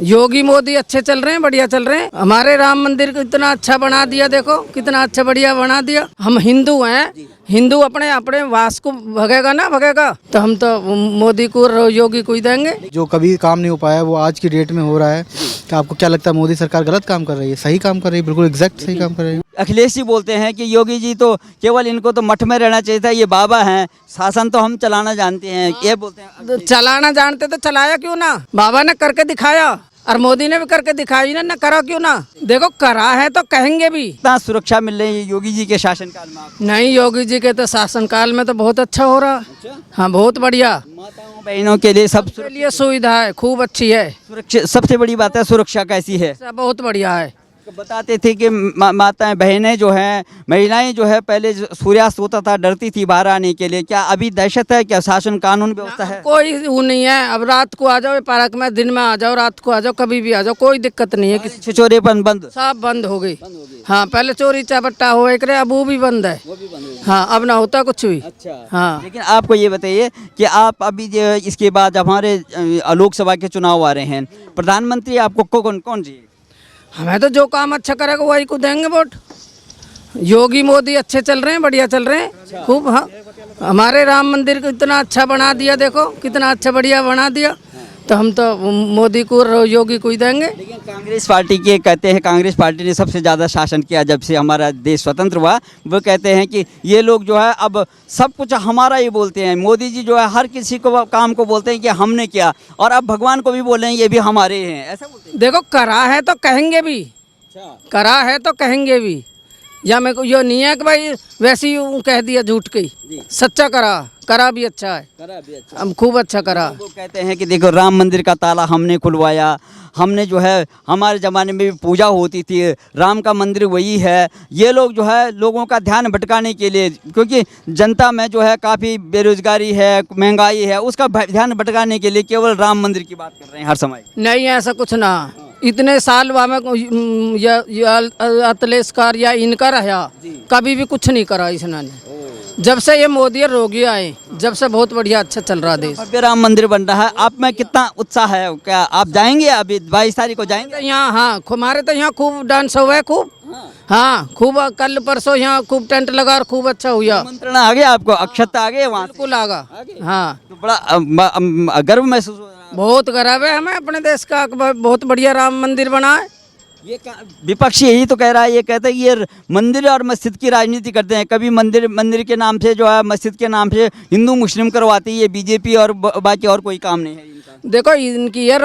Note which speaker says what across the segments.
Speaker 1: योगी मोदी अच्छे चल रहे हैं, बढ़िया चल रहे हैं। हमारे राम मंदिर को इतना अच्छा बना दिया, देखो कितना अच्छा बढ़िया बना दिया। हम हिंदू हैं, हिंदू अपने अपने वास को भगेगा ना भगेगा, तो हम तो मोदी को योगी को ही देंगे।
Speaker 2: जो कभी काम नहीं हो पाया वो आज की डेट में हो रहा है। तो आपको क्या लगता है मोदी सरकार गलत काम कर रही है, सही काम कर रही है? बिल्कुल एग्जैक्ट सही काम कर रही है।
Speaker 3: अखिलेश जी बोलते हैं कि योगी जी तो केवल इनको तो मठ में रहना चाहिए था, ये बाबा हैं, शासन तो हम चलाना जानते हैं, ये बोलते हैं।
Speaker 1: चलाना जानते तो चलाया क्यों ना? बाबा ने करके दिखाया और मोदी ने भी करके दिखाई ना करा क्यों ना? देखो करा है तो कहेंगे भी।
Speaker 3: कितना सुरक्षा मिल रही है योगी जी के शासनकाल में आपको?
Speaker 1: नहीं, योगी जी के तो शासनकाल में तो बहुत अच्छा हो रहा। हाँ, बहुत बढ़िया।
Speaker 3: माताओं बहनों के लिए सब
Speaker 1: के लिए सुविधा है, खूब अच्छी है।
Speaker 3: सुरक्षा सबसे बड़ी बात है, सुरक्षा कैसी है?
Speaker 1: सब बहुत बढ़िया है।
Speaker 3: बताते थे कि माताएं बहनें जो हैं, महिलाएं जो है पहले सूर्यास्त होता था डरती थी बाहर आने के लिए, क्या अभी दहशत है? क्या शासन कानून व्यवस्था है?
Speaker 1: कोई वो नहीं है। अब रात को आ जाओ पार्क में, दिन में आ जाओ, रात को आ जाओ, कभी भी आ जाओ, कोई दिक्कत नहीं है। किसी
Speaker 3: छिछोरेपन बंद,
Speaker 1: सब बंद हो गई। हाँ, पहले चोरी चापट्टा हो एक रहे, अब वो भी बंद है। हाँ, अब ना होता कुछ भी।
Speaker 3: अच्छा।
Speaker 1: हाँ,
Speaker 3: लेकिन आपको ये बताइए कि आप अभी जो इसके बाद हमारे लोकसभा के चुनाव आ रहे हैं, प्रधानमंत्री आपको कौन कौन चाहिए?
Speaker 1: हमें तो जो काम अच्छा करेगा वही को देंगे वोट। योगी मोदी अच्छे चल रहे हैं, बढ़िया चल रहे हैं खूब। हाँ, हमारे राम मंदिर को इतना अच्छा बना दिया, देखो कितना अच्छा बढ़िया बना दिया, तो हम तो मोदी को योगी को ही देंगे।
Speaker 3: लेकिन कांग्रेस पार्टी के कहते हैं, कांग्रेस पार्टी ने सबसे ज़्यादा शासन किया जब से हमारा देश स्वतंत्र हुआ। वो कहते हैं कि ये लोग जो है अब सब कुछ हमारा ही बोलते हैं। मोदी जी जो है हर किसी को काम को बोलते हैं कि हमने किया, और अब भगवान को भी बोल रहे हैं ये भी हमारे हैं, ऐसा बोलते हैं।
Speaker 1: देखो करा है तो कहेंगे भी, करा है तो कहेंगे भी। या मेरे को यो नहीं है कि भाई वैसे ही कह दिया झूठ के, सच्चा करा भी अच्छा है। हम खूब अच्छा करा।
Speaker 3: वो कहते हैं कि देखो राम मंदिर का ताला हमने खुलवाया, हमने जो है हमारे ज़माने में भी पूजा होती थी, राम का मंदिर वही है। ये लोग जो है लोगों का ध्यान भटकाने के लिए, क्योंकि जनता में जो है काफ़ी बेरोजगारी है, महंगाई है, उसका ध्यान भटकाने के लिए केवल राम मंदिर की बात कर रहे हैं हर समय।
Speaker 1: नहीं, ऐसा कुछ ना। इतने साल में अतलेशकार या इनका रहा, कभी भी कुछ नहीं करा इसने। जब से ये मोदी और रोगी आए, जब से बहुत बढ़िया अच्छा चल रहा देश।
Speaker 3: भव्य राम मंदिर बन रहा है, आप में कितना उत्साह है? क्या आप जाएंगे? अभी 22 तारीख को जाएंगे
Speaker 1: यहाँ? हाँ, हमारे तो यहाँ खूब डांस हुआ है, खूब। हाँ, खूब कल परसों यहाँ खूब टेंट लगा और खूब अच्छा हुआ।
Speaker 3: निमंत्रण आ गया आपको, अक्षत आ गए वहाँ से?
Speaker 1: बिल्कुल आगा। हाँ,
Speaker 3: तो बड़ा गर्व महसूस हो रहा है?
Speaker 1: बहुत गर्व है हमें अपने देश का, बहुत बढ़िया राम मंदिर बना है।
Speaker 3: ये विपक्ष यही तो कह रहा है, ये कहते हैं ये मंदिर और मस्जिद की राजनीति करते हैं। कभी मंदिर के नाम से जो है, मस्जिद के नाम से हिंदू मुस्लिम करवाती है बीजेपी, और बाकी और कोई काम नहीं है इनका।
Speaker 1: देखो इनकी है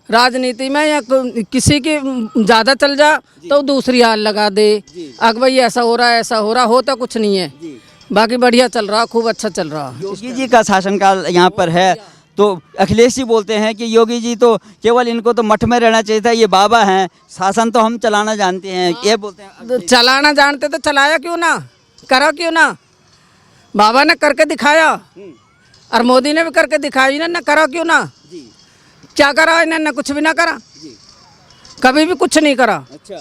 Speaker 1: राजनीति में या किसी की ज़्यादा चल जा तो दूसरी हाल लगा दे। अगर भाई ऐसा हो रहा होता कुछ नहीं है। बाकी बढ़िया चल रहा, खूब अच्छा चल रहा।
Speaker 3: योगी जी का शासनकाल यहाँ पर है, तो अखिलेश जी बोलते हैं कि योगी जी तो केवल इनको तो मठ में रहना चाहिए था, ये बाबा हैं, शासन तो हम चलाना जानते हैं, ये बोलते हैं।
Speaker 1: चलाना जानते तो चलाया क्यों ना, करा क्यों ना? बाबा ने करके दिखाया और मोदी ने भी करके दिखाई ना करा क्यों ना? क्या करा इन्होंने? कुछ भी ना करा, कभी भी कुछ नहीं करा। अच्छा,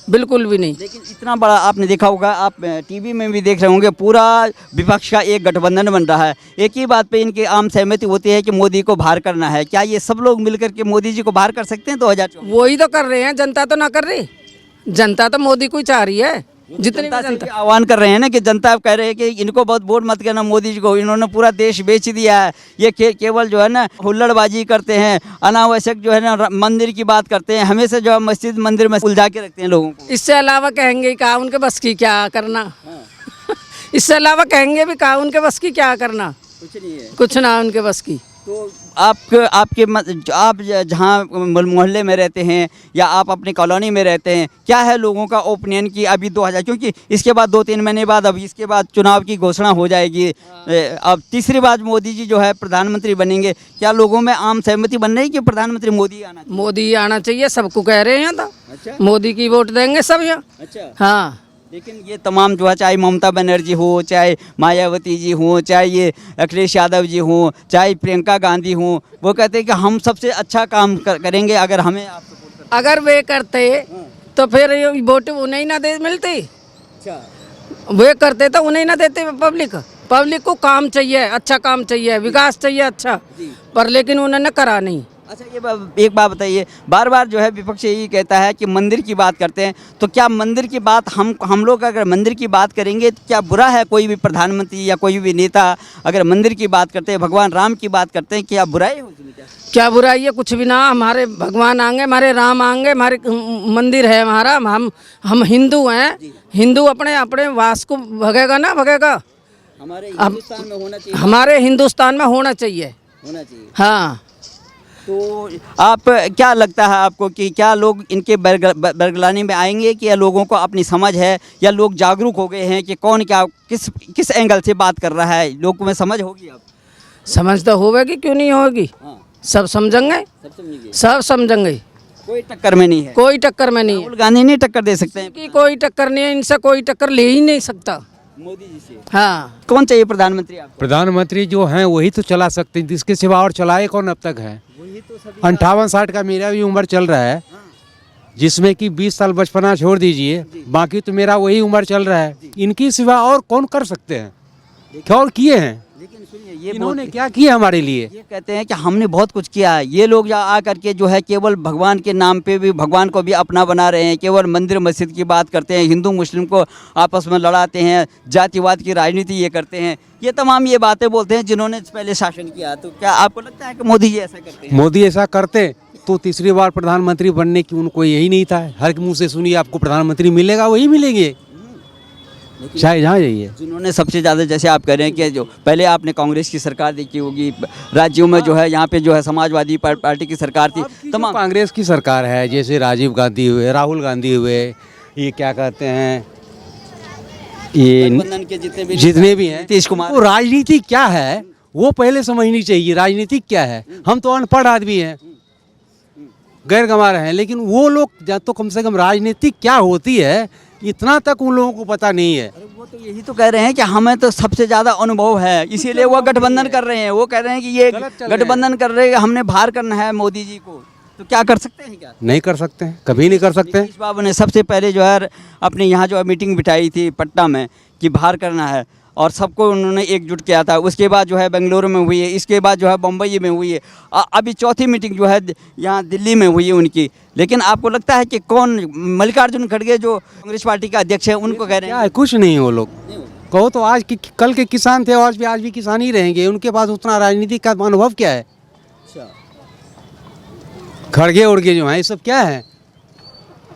Speaker 1: बिल्कुल भी नहीं।
Speaker 3: लेकिन इतना बड़ा आपने देखा होगा, आप टीवी में भी देख रहे होंगे, पूरा विपक्ष का एक गठबंधन बन रहा है। एक ही बात पे इनकी आम सहमति होती है कि मोदी को बाहर करना है। क्या ये सब लोग मिलकर के मोदी जी को बाहर कर सकते हैं 2024?
Speaker 1: वही तो कर रहे हैं, जनता तो ना कर रही। जनता तो मोदी को ही चाह रही है। जितनी
Speaker 3: जनता आह्वान कर रहे हैं ना कि जनता कह रहे हैं कि इनको बहुत वोट मत करना मोदी जी को, इन्होंने पूरा देश बेच दिया है। ये केवल जो है ना हुल्लड़बाजी करते हैं, अनावश्यक जो है ना मंदिर की बात करते हैं, हमेशा जो है मस्जिद मंदिर में उलझा के रखते हैं लोगों को।
Speaker 1: इससे अलावा कहेंगे कहा उनके बस की क्या करना। इससे अलावा कहेंगे भी कहा उनके बस की क्या करना,
Speaker 3: कुछ नहीं है,
Speaker 1: कुछ ना उनके बस की।
Speaker 3: तो आप जहाँ मोहल्ले में रहते हैं या आप अपनी कॉलोनी में रहते हैं, क्या है लोगों का ओपिनियन कि अभी 2000, क्योंकि इसके बाद 2-3 महीने बाद अब इसके बाद चुनाव की घोषणा हो जाएगी, अब तीसरी बार मोदी जी जो है प्रधानमंत्री बनेंगे, क्या लोगों में आम सहमति बन रही है कि प्रधानमंत्री मोदी आना चाहिए?
Speaker 1: मोदी आना चाहिए, सबको कह रहे हैं यहाँ तो।
Speaker 3: अच्छा,
Speaker 1: मोदी की वोट देंगे सब यहाँ।
Speaker 3: अच्छा,
Speaker 1: हाँ।
Speaker 3: लेकिन ये तमाम जो है, चाहे ममता बनर्जी हो, चाहे मायावती जी हो, चाहे ये अखिलेश यादव जी हो, चाहे प्रियंका गांधी हो, वो कहते हैं कि हम सबसे अच्छा काम करेंगे अगर हमें आप सपोर्ट करते।
Speaker 1: अगर वे करते तो फिर वोट उन्हें ना दे मिलती।
Speaker 3: अच्छा,
Speaker 1: वे करते तो उन्हें ना देते। पब्लिक को काम चाहिए, अच्छा काम चाहिए, विकास चाहिए अच्छा, पर लेकिन उन्होंने करा नहीं।
Speaker 3: अच्छा एक बात बताइए, बार बार जो है विपक्ष यही कहता है कि मंदिर की बात करते हैं, तो क्या मंदिर की बात हम लोग अगर मंदिर की बात करेंगे तो क्या बुरा है? कोई भी प्रधानमंत्री या कोई भी नेता अगर मंदिर की बात करते हैं, भगवान राम की बात करते हैं, क्या बुराई है उसमें?
Speaker 1: क्या बुराई है? कुछ भी ना, हमारे भगवान आएंगे, हमारे राम आएंगे, हमारे मंदिर है हमारा, हम हिंदू हैं। हिंदू अपने अपने वास को भगेगा ना भगेगा,
Speaker 3: हमारे हिंदुस्तान में होना चाहिए,
Speaker 1: हमारे हिंदुस्तान में होना चाहिए। हाँ,
Speaker 3: तो आप क्या लगता है आपको कि क्या लोग इनके बरगलाने में आएंगे कि या लोगों को अपनी समझ है या लोग जागरूक हो गए हैं कि कौन क्या किस एंगल से बात कर रहा है, लोगों में समझ होगी? अब
Speaker 1: समझ तो होगी, क्यों नहीं होगी? सब समझेंगे, सब समझेंगे।
Speaker 3: कोई टक्कर में नहीं है,
Speaker 1: कोई टक्कर में नहीं है।
Speaker 3: राहुल गांधी नहीं टक्कर दे सकते हैं
Speaker 1: कि कोई टक्कर नहीं है, इनसे कोई टक्कर ले ही नहीं सकता
Speaker 3: मोदी जी से।
Speaker 1: हाँ,
Speaker 3: कौन चाहिए प्रधानमंत्री आपको?
Speaker 4: प्रधानमंत्री जो हैं वही तो चला सकते हैं, जिसके सिवा और चलाए कौन अब तक है? 58-60 का मेरा भी उम्र चल रहा है, जिसमें कि 20 साल बचपना छोड़ दीजिए, बाकी तो मेरा वही उम्र चल रहा है। इनकी सिवा और कौन कर सकते हैं? क्या और किए हैं?
Speaker 3: लेकिन सुनिए, ये
Speaker 4: इन्होंने क्या किया हमारे लिए?
Speaker 3: ये कहते हैं कि हमने बहुत कुछ किया है। ये लोग यहाँ आकर के जो है केवल भगवान के नाम पे भी भगवान को भी अपना बना रहे हैं, केवल मंदिर मस्जिद की बात करते हैं, हिंदू मुस्लिम को आपस में लड़ाते हैं, जातिवाद की राजनीति ये करते हैं, ये तमाम ये बातें बोलते हैं जिन्होंने पहले शासन किया। तो क्या आपको लगता है कि मोदी जी ऐसा करते हैं?
Speaker 4: मोदी ऐसा करते तो तीसरी बार प्रधानमंत्री बनने की उनको यही नहीं था। हर मुंह से सुनिए आपको प्रधानमंत्री मिलेगा, वही मिलेंगे चाहे जहाँ जाइए।
Speaker 3: जिन्होंने सबसे ज़्यादा, जैसे आप कह रहे हैं कि जो पहले आपने कांग्रेस की सरकार देखी होगी, राज्यों में जो है यहाँ पे जो है समाजवादी पार्टी की सरकार थी, तमाम
Speaker 4: कांग्रेस की सरकार है, जैसे राजीव गांधी हुए, राहुल गांधी हुए, ये क्या कहते हैं, ये
Speaker 3: गठबंधन के
Speaker 4: जितने भी हैं,
Speaker 3: नीतीश कुमार।
Speaker 4: वो राजनीति क्या है वो पहले समझनी चाहिए। राजनीति क्या है? हम तो अनपढ़ आदमी हैं, गैर गंवार हैं, लेकिन वो लोग तो कम से कम राजनीति क्या होती है इतना तक उन लोगों को पता नहीं है।
Speaker 3: वो तो यही तो कह रहे हैं कि हमें तो सबसे ज़्यादा अनुभव है, इसीलिए वो गठबंधन कर रहे हैं। वो कह रहे हैं कि ये गठबंधन कर रहे हैं, हमने बाहर करना है मोदी जी को। तो क्या कर सकते हैं? क्या
Speaker 4: नहीं कर सकते हैं, कभी नहीं कर सकते हैं।
Speaker 3: नीतीश बाबू ने सबसे पहले जो है अपने यहाँ जो मीटिंग बिठाई थी पटना में कि बाहर करना है, और सबको उन्होंने एकजुट किया था। उसके बाद जो है बेंगलुरु में हुई है, इसके बाद जो है बम्बई में हुई है, अभी चौथी मीटिंग जो है यहाँ दिल्ली में हुई है उनकी। लेकिन आपको लगता है कि कौन, मल्लिकार्जुन खड़गे जो कांग्रेस पार्टी का अध्यक्ष है, उनको कह रहे हैं?
Speaker 4: क्या है, कुछ नहीं वो लोग। कहो तो आज की कल के किसान थे, आज भी किसान ही रहेंगे। उनके पास उतना राजनीतिक का अनुभव क्या है? खड़गे उड़गे जो हैं ये सब क्या है?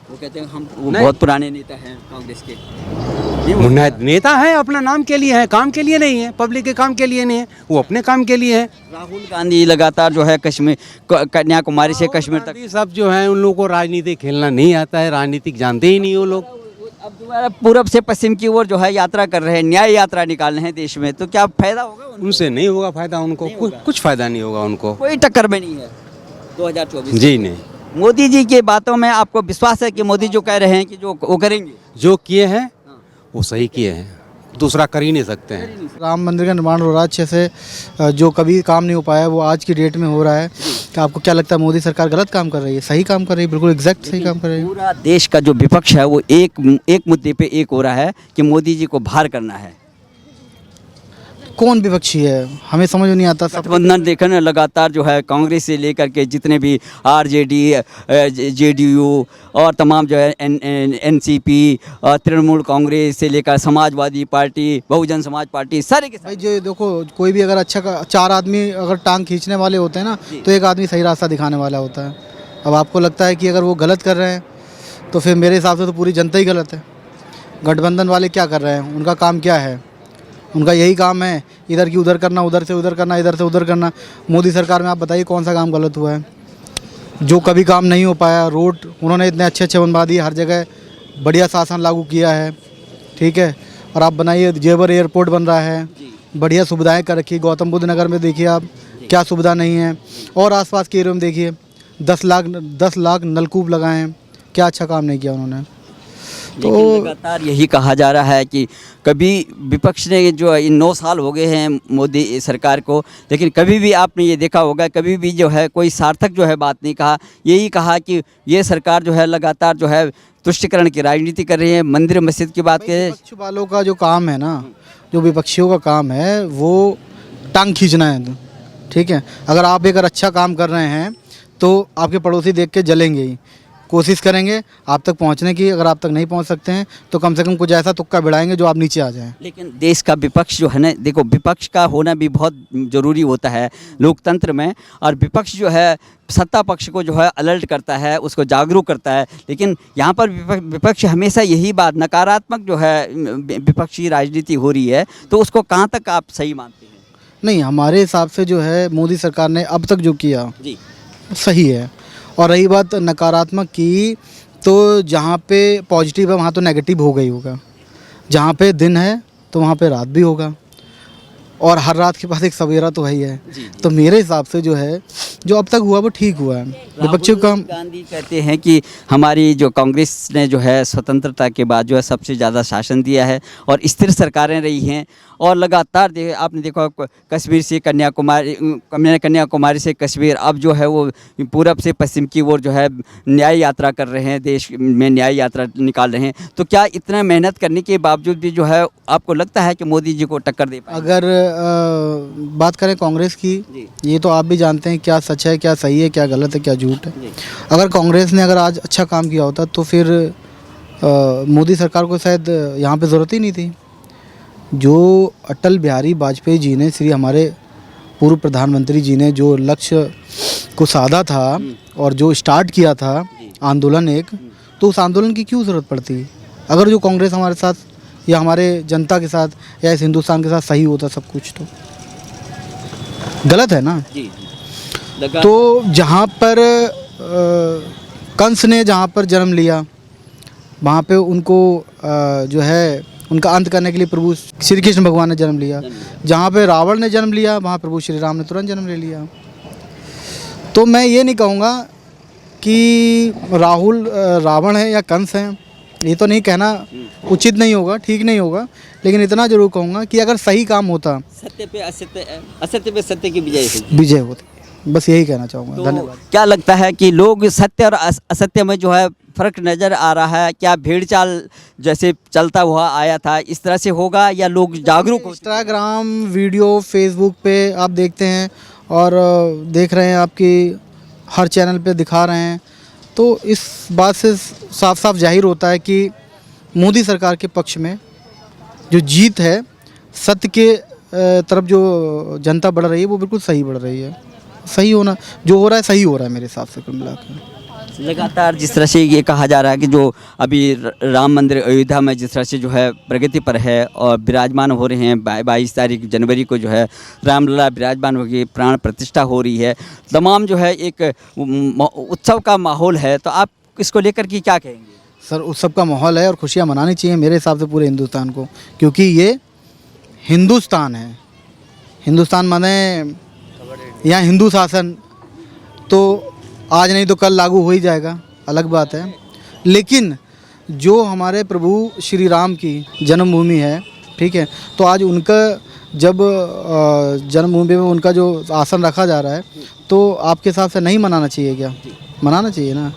Speaker 3: वो कहते हैं हम बहुत पुराने नेता हैं कांग्रेस के।
Speaker 4: नेता हैं, अपना नाम के लिए हैं, काम के लिए नहीं है, पब्लिक के काम के लिए नहीं है, वो अपने काम के लिए है।
Speaker 3: राहुल गांधी लगातार जो है कश्मीर, कन्याकुमारी से कश्मीर तक,
Speaker 4: सब जो है उन लोगों को राजनीति खेलना नहीं आता है, राजनीतिक जानते ही नहीं वो लोग।
Speaker 3: अब दोबारा पूरब से पश्चिम की ओर जो है यात्रा कर रहे हैं, न्याय यात्रा निकाल रहे हैं देश में। तो क्या फायदा होगा
Speaker 4: उनसे? नहीं होगा फायदा उनको, कुछ फायदा नहीं होगा उनको,
Speaker 3: कोई टक्कर में नहीं है 2024।
Speaker 4: जी नहीं।
Speaker 3: मोदी जी की बातों में आपको विश्वास है कि मोदी जो कह रहे हैं कि जो वो करेंगे?
Speaker 4: जो किए हैं वो सही किए हैं, दूसरा कर ही नहीं सकते हैं।
Speaker 2: राम मंदिर का निर्माण हो रहा है अच्छे से, जो कभी काम नहीं हो पाया वो आज की डेट में हो रहा है। तो आपको क्या लगता है मोदी सरकार गलत काम कर रही है? सही काम कर रही है, बिल्कुल एग्जैक्ट सही काम कर रही है।
Speaker 3: पूरा देश का जो विपक्ष है वो एक मुद्दे पे एक हो रहा है कि मोदी जी को बाहर करना है।
Speaker 2: कौन विपक्षी है हमें समझ नहीं आता। सब
Speaker 3: गठबंधन देखें ना, लगातार जो है कांग्रेस से लेकर के जितने भी आरजेडी, जेडीयू और तमाम जो है एनसीपी, तृणमूल कांग्रेस से लेकर समाजवादी पार्टी, बहुजन समाज पार्टी, सारे के
Speaker 2: भाई जो देखो, कोई भी अगर अच्छा 4 आदमी अगर टांग खींचने वाले होते हैं ना, तो एक आदमी सही रास्ता दिखाने वाला होता है। अब आपको लगता है कि अगर वो गलत कर रहे हैं तो फिर मेरे हिसाब से तो पूरी जनता ही गलत है। गठबंधन वाले क्या कर रहे हैं? उनका काम क्या है? उनका यही काम है इधर की उधर करना, उधर से उधर करना, इधर से उधर करना। मोदी सरकार में आप बताइए कौन सा काम गलत हुआ है? जो कभी काम नहीं हो पाया, रोड उन्होंने इतने अच्छे अच्छे बनवा दिए, हर जगह बढ़िया शासन लागू किया है, ठीक है। और आप बनाइए, जेवर एयरपोर्ट बन रहा है, बढ़िया सुविधाएं कर रखी। गौतम बुद्ध नगर में देखिए आप, क्या सुविधा नहीं है। और आसपास के एरिया में देखिए 10 लाख नलकूप लगाए हैं, क्या अच्छा काम नहीं किया उन्होंने।
Speaker 3: तो लगातार यही कहा जा रहा है कि कभी विपक्ष ने जो इन 9 साल हो गए हैं मोदी सरकार को, लेकिन कभी भी आपने ये देखा होगा, कभी भी जो है कोई सार्थक जो है बात नहीं कहा। यही कहा कि ये सरकार जो है लगातार जो है तुष्टिकरण की राजनीति कर रही है, मंदिर मस्जिद की बात करें।
Speaker 2: विपक्ष वालों का जो काम है ना, जो विपक्षियों का काम है वो टांग खींचना है, ठीक है। अगर आप एक अच्छा काम कर रहे हैं तो आपके पड़ोसी देख के जलेंगे ही, कोशिश करेंगे आप तक पहुंचने की। अगर आप तक नहीं पहुंच सकते हैं तो कम से कम कुछ ऐसा तुक्का बिड़ाएंगे जो आप नीचे आ जाएं।
Speaker 3: लेकिन देश का विपक्ष जो है ना, देखो विपक्ष का होना भी बहुत ज़रूरी होता है लोकतंत्र में, और विपक्ष जो है सत्ता पक्ष को जो है अलर्ट करता है, उसको जागरूक करता है। लेकिन यहाँ पर विपक्ष हमेशा यही बात, नकारात्मक जो है विपक्षी राजनीति हो रही है, तो उसको कहाँ तक आप सही मानते हैं?
Speaker 2: नहीं, हमारे हिसाब से जो है मोदी सरकार ने अब तक जो किया
Speaker 3: जी
Speaker 2: सही है। और रही बात नकारात्मक की, तो जहाँ पे पॉजिटिव है वहाँ तो नेगेटिव होगा ही होगा। जहाँ पे दिन है तो वहाँ पे रात भी होगा, और हर रात के पास एक सवेरा तो है ही है। तो मेरे हिसाब से जो है जो अब तक हुआ वो ठीक हुआ है। विपक्षी का
Speaker 3: गांधी कहते हैं कि हमारी जो कांग्रेस ने जो है स्वतंत्रता के बाद जो है सबसे ज़्यादा शासन दिया है और स्थिर सरकारें रही हैं, और लगातार आपने देखा कश्मीर से कन्याकुमारी से कश्मीर, अब जो है वो पूरब से पश्चिम की ओर जो है न्याय यात्रा कर रहे हैं, देश में न्याय यात्रा निकाल रहे हैं। तो क्या इतना मेहनत करने के बावजूद भी जो है आपको लगता है कि मोदी जी को टक्कर दे पाएंगे?
Speaker 2: अगर बात करें कांग्रेस की, ये तो आप भी जानते हैं क्या सच है, क्या सही है, क्या गलत है, क्या झूठ है। अगर कांग्रेस ने अगर आज अच्छा काम किया होता तो फिर मोदी सरकार को शायद यहाँ पे ज़रूरत ही नहीं थी। जो अटल बिहारी वाजपेयी जी ने, श्री हमारे पूर्व प्रधानमंत्री जी ने जो लक्ष्य को साधा था और जो स्टार्ट किया था आंदोलन एक, तो उस आंदोलन की क्यों ज़रूरत पड़ती? अगर जो कांग्रेस हमारे साथ या हमारे जनता के साथ या इस हिंदुस्तान के साथ सही होता सब कुछ, तो गलत है ना। तो जहाँ पर कंस ने जहाँ पर जन्म लिया, वहाँ पे उनको जो है उनका अंत करने के लिए प्रभु श्री कृष्ण भगवान ने जन्म लिया। जहाँ पे रावण ने जन्म लिया, वहाँ प्रभु श्री राम ने तुरंत जन्म ले लिया। तो मैं ये नहीं कहूँगा कि राहुल रावण है या कंस है, ये तो नहीं कहना उचित नहीं होगा, ठीक नहीं होगा। लेकिन इतना जरूर कहूँगा कि अगर सही काम होता,
Speaker 3: सत्य पे असत्य, असत्य पे सत्य की
Speaker 2: विजय होती। बस यही कहना चाहूँगा।
Speaker 3: तो
Speaker 2: धन्यवाद।
Speaker 3: क्या लगता है कि लोग सत्य और असत्य में जो है फ़र्क नज़र आ रहा है? क्या भेड़ चाल जैसे चलता हुआ आया था इस तरह से होगा, या लोग जागरूक हो?
Speaker 2: इंस्टाग्राम वीडियो, फेसबुक पे आप देखते हैं और देख रहे हैं, आपकी हर चैनल पे दिखा रहे हैं, तो इस बात से साफ साफ जाहिर होता है कि मोदी सरकार के पक्ष में जो जीत है, सत्य के तरफ जो जनता बढ़ रही है वो बिल्कुल सही बढ़ रही है। सही होना जो हो रहा है सही हो रहा है मेरे हिसाब से कुल मिलाकर।
Speaker 3: लगातार जिस तरह से ये कहा जा रहा है कि जो अभी राम मंदिर अयोध्या में जिस तरह से जो है प्रगति पर है और विराजमान हो रहे हैं, 22 तारीख जनवरी को जो है रामलला विराजमान होगी, प्राण प्रतिष्ठा हो रही है, तमाम जो है एक उत्सव का माहौल है, तो आप इसको लेकर के क्या कहेंगे?
Speaker 2: सर, उत्सव का माहौल है और खुशियाँ मनानी चाहिए मेरे हिसाब से पूरे हिंदुस्तान को, क्योंकि ये हिंदुस्तान है। हिंदुस्तान माने यहाँ हिंदू शासन तो आज नहीं तो कल लागू हो ही जाएगा, अलग बात है। लेकिन जो हमारे प्रभु श्री राम की जन्मभूमि है, ठीक है, तो आज उनका जब जन्मभूमि में उनका जो आसन रखा जा रहा है, तो आपके हिसाब से नहीं मनाना चाहिए क्या? मनाना चाहिए ना।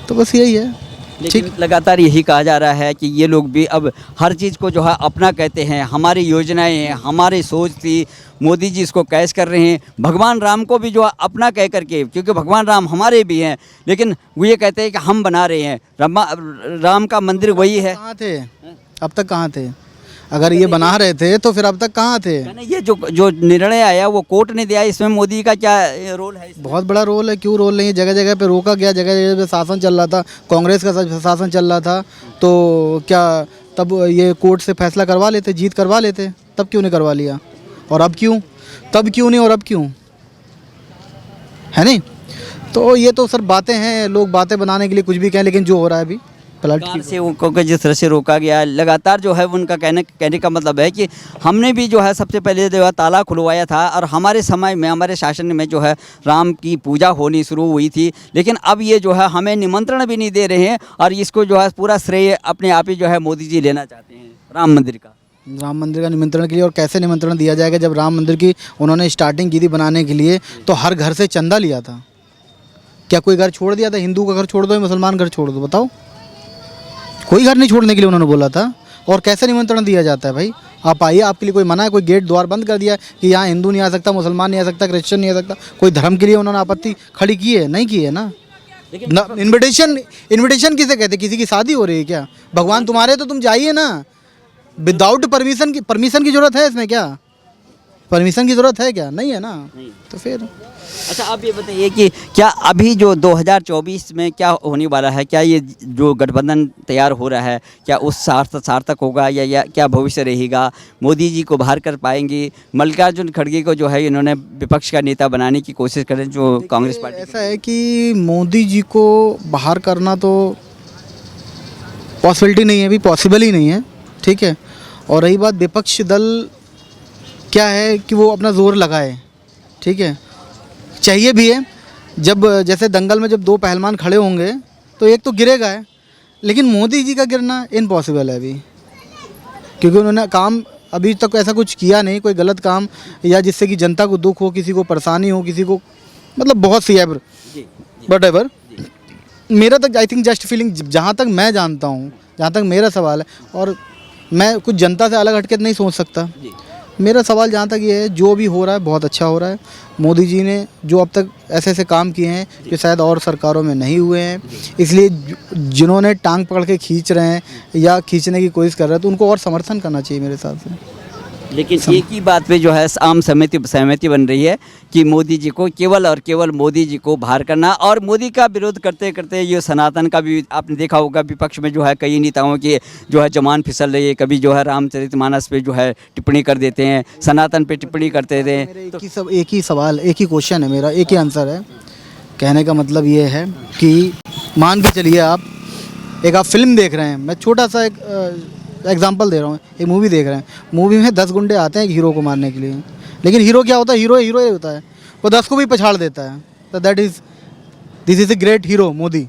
Speaker 2: तो बस यही है।
Speaker 3: लेकिन लगातार यही कहा जा रहा है कि ये लोग भी अब हर चीज़ को जो है अपना कहते हैं, हमारी योजनाएं हैं, हमारी सोच थी, मोदी जी इसको कैश कर रहे हैं। भगवान राम को भी जो है अपना कह करके, क्योंकि भगवान राम हमारे भी हैं, लेकिन वो ये कहते हैं कि हम बना रहे हैं। राम का मंदिर वही है।
Speaker 2: कहाँ थे अब तक? कहाँ थे? अगर ये बना रहे थे तो फिर अब तक कहाँ थे?
Speaker 3: ये जो निर्णय आया वो कोर्ट ने दिया, इसमें मोदी का क्या रोल है?
Speaker 2: बहुत बड़ा रोल है। क्यों रोल नहीं है? जगह जगह पे रोका गया, जगह जगह पे शासन चल रहा था, कांग्रेस का शासन चल रहा था, तो क्या तब ये कोर्ट से फैसला करवा लेते, जीत करवा लेते? तब क्यों नहीं करवा लिया? और अब क्यों? तब क्यों नहीं और अब क्यों? है नहीं? तो ये तो सर बातें हैं, लोग बातें बनाने के लिए कुछ भी कहें, लेकिन जो हो रहा है अभी
Speaker 3: कार से उनको जिस तरह से रोका गया, लगातार जो है उनका कहने का मतलब है कि हमने भी जो है सबसे पहले जो है ताला खुलवाया था, और हमारे समय में, हमारे शासन में जो है राम की पूजा होनी शुरू हुई थी, लेकिन अब ये जो है हमें निमंत्रण भी नहीं दे रहे हैं, और इसको जो है पूरा श्रेय अपने आप ही जो है मोदी जी लेना चाहते हैं राम मंदिर का।
Speaker 2: राम मंदिर का निमंत्रण के लिए, और कैसे निमंत्रण दिया जाएगा जब राम मंदिर की उन्होंने स्टार्टिंग की थी बनाने के लिए, तो हर घर से चंदा लिया था। क्या कोई घर छोड़ दिया था? हिंदू का घर छोड़ दो, मुसलमान घर छोड़ दो, बताओ? कोई घर नहीं छोड़ने के लिए उन्होंने बोला था। और कैसे निमंत्रण दिया जाता है भाई? आप आइए, आपके लिए कोई मना है? कोई गेट द्वार बंद कर दिया है कि यहाँ हिंदू नहीं आ सकता, मुसलमान नहीं आ सकता, क्रिश्चियन नहीं आ सकता? कोई धर्म के लिए उन्होंने आपत्ति खड़ी की है? नहीं की है ना। इनविटेशन किसे कहते? किसी की शादी हो रही है क्या? भगवान तुम्हारे, तो तुम जाइए ना। विदाउट परमिशन की जरूरत है इसमें क्या? परमिशन की जरूरत है क्या? नहीं है ना। तो फिर
Speaker 3: अच्छा, आप ये बताइए कि क्या अभी जो 2024 में क्या होने वाला है, क्या ये जो गठबंधन तैयार हो रहा है, क्या उस सार्थक होगा या क्या भविष्य रहेगा? मोदी जी को बाहर कर पाएंगे? मल्लिकार्जुन खड़गे को जो है इन्होंने विपक्ष का नेता बनाने की कोशिश करें, जो कांग्रेस पार्टी।
Speaker 2: ऐसा है कि मोदी जी को बाहर करना तो पॉसिबिलिटी नहीं है, अभी पॉसिबल ही नहीं है, ठीक है। और रही बात विपक्ष दल, क्या है कि वो अपना जोर लगाए, ठीक है, चाहिए भी है। जब जैसे दंगल में जब दो पहलवान खड़े होंगे तो एक तो गिरेगा है, लेकिन मोदी जी का गिरना इम्पॉसिबल है अभी, क्योंकि उन्होंने काम अभी तक ऐसा कुछ किया नहीं, कोई गलत काम या जिससे कि जनता को दुख हो, किसी को परेशानी हो, किसी को मतलब बहुत सी है बट एवर। मेरा तक आई थिंक जस्ट फीलिंग, जहाँ तक मैं जानता हूँ, जहाँ तक मेरा सवाल है, और मैं कुछ जनता से अलग हटके नहीं सोच सकता, मेरा सवाल जहाँ तक ये है, जो भी हो रहा है बहुत अच्छा हो रहा है। मोदी जी ने जो अब तक ऐसे ऐसे काम किए हैं जो शायद और सरकारों में नहीं हुए हैं, इसलिए जिन्होंने टांग पकड़ के खींच रहे हैं या खींचने की कोशिश कर रहे हैं, तो उनको और समर्थन करना चाहिए मेरे हिसाब से।
Speaker 3: लेकिन एक ही बात पे जो है आम सहमति बन रही है कि मोदी जी को केवल और केवल मोदी जी को बाहर करना, और मोदी का विरोध करते करते ये सनातन का भी आपने देखा होगा, विपक्ष में जो है कई नेताओं की जो है जमान फिसल रही है। कभी जो है रामचरितमानस पे जो है टिप्पणी कर देते हैं, सनातन पे टिप्पणी करते थे।
Speaker 2: एक ही सवाल, एक ही क्वेश्चन है मेरा, एक ही आंसर है। कहने का मतलब ये है कि मान के चलिए आप फिल्म देख रहे हैं, मैं छोटा सा एक एग्जाम्पल दे रहा हूँ, एक मूवी देख रहे हैं, मूवी में 10 गुंडे आते हैं एक हीरो को मारने के लिए, लेकिन हीरो क्या होता है? हीरो ही होता है, वो 10 को भी पछाड़ देता है। तो this is a great hero Modi,